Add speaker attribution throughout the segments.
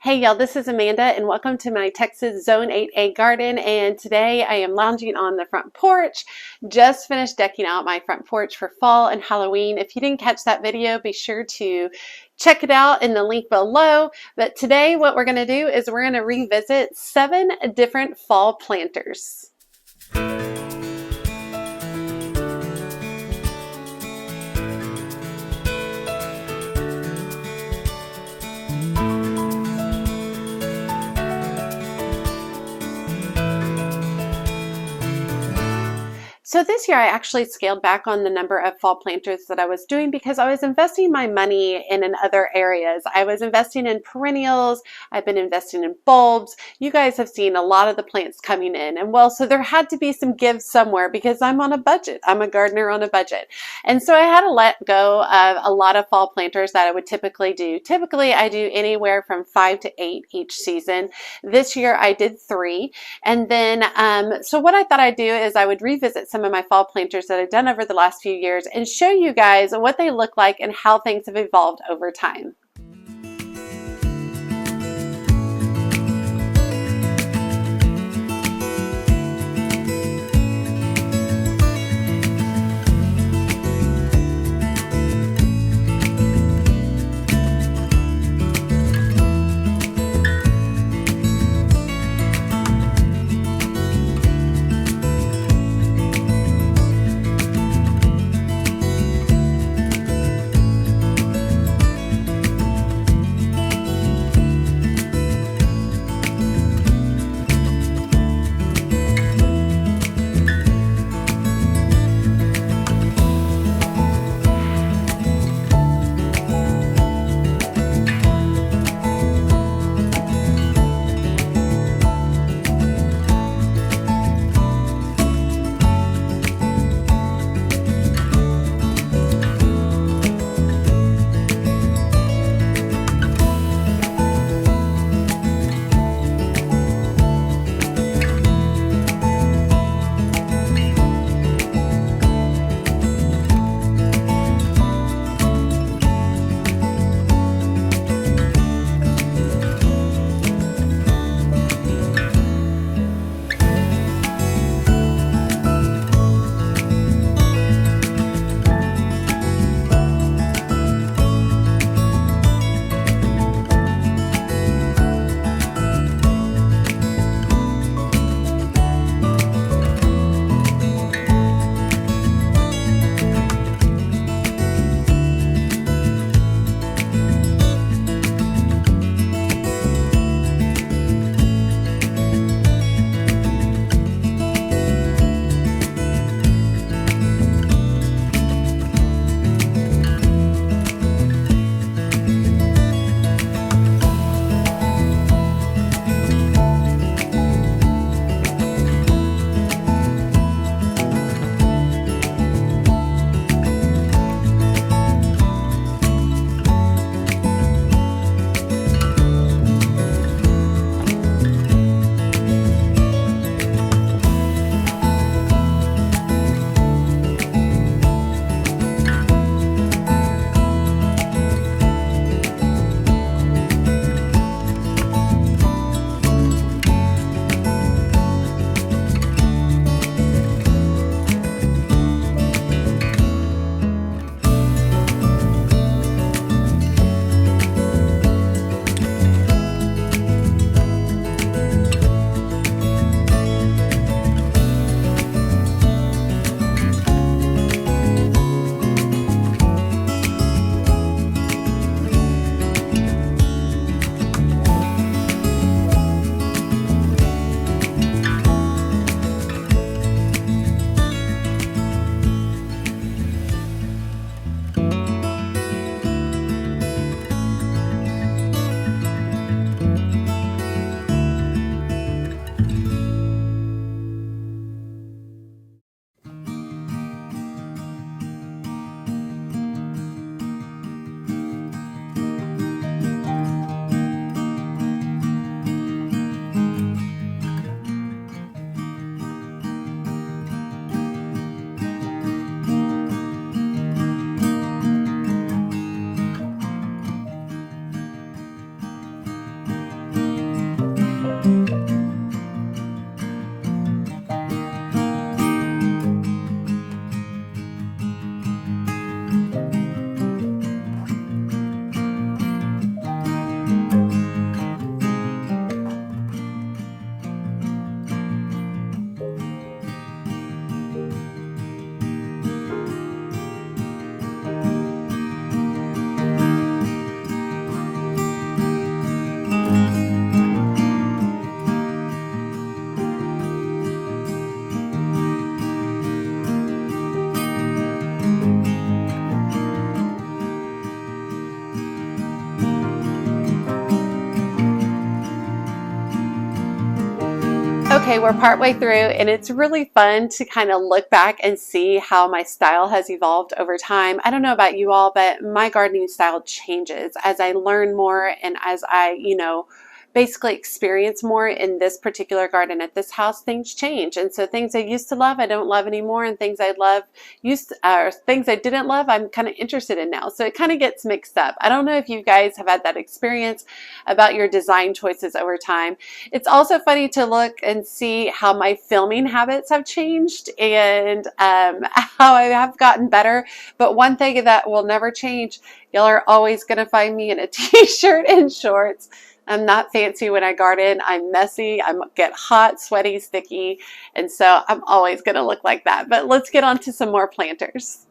Speaker 1: Hey y'all, this is Amanda and welcome to my Texas Zone 8A garden, and today I am lounging on the front porch. Just finished decking out my front porch for fall and Halloween. If you didn't catch that video, be sure to check it out in the link below. But today what we're going to do is we're going to revisit 7 different fall planters. So this year I actually scaled back on the number of fall planters that I was doing because I was investing my money in other areas. I was investing in perennials, I've been investing in bulbs. You guys have seen a lot of the plants coming in, and well, so there had to be some give somewhere because I'm on a budget. I'm a gardener on a budget. And so I had to let go of a lot of fall planters that I would typically do. Typically I do anywhere from 5 to 8 each season. This year I did 3. And then, so what I thought I'd do is I would revisit some of my fall planters that I've done over the last few years and show you guys what they look like and how things have evolved over time. Okay, we're partway through, and it's really fun to kind of look back and see how my style has evolved over time. I don't know about you all, but my gardening style changes as I learn more and as I, basically experience more in this particular garden at this house. Things change, and so things I used to love I don't love anymore, and things I love or things I didn't love I'm kind of interested in now. So it kind of gets mixed up. I don't know if you guys have had that experience about your design choices over time. It's also funny to look and see how my filming habits have changed and how I have gotten better. But one thing that will never change, y'all are always going to find me in a t-shirt and shorts. I'm not fancy when I garden. I'm messy. I get hot, sweaty, sticky, and so I'm always going to look like that. But let's get on to some more planters.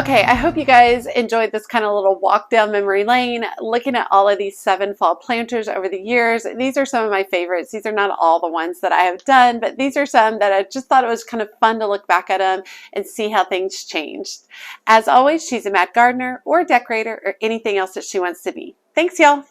Speaker 1: Okay, I hope you guys enjoyed this kind of little walk down memory lane, looking at all of these 7 fall planters over the years. These are some of my favorites. These are not all the ones that I have done, but these are some that I just thought it was kind of fun to look back at them and see how things changed. As always, she's a mad gardener or a decorator or anything else that she wants to be. Thanks, y'all.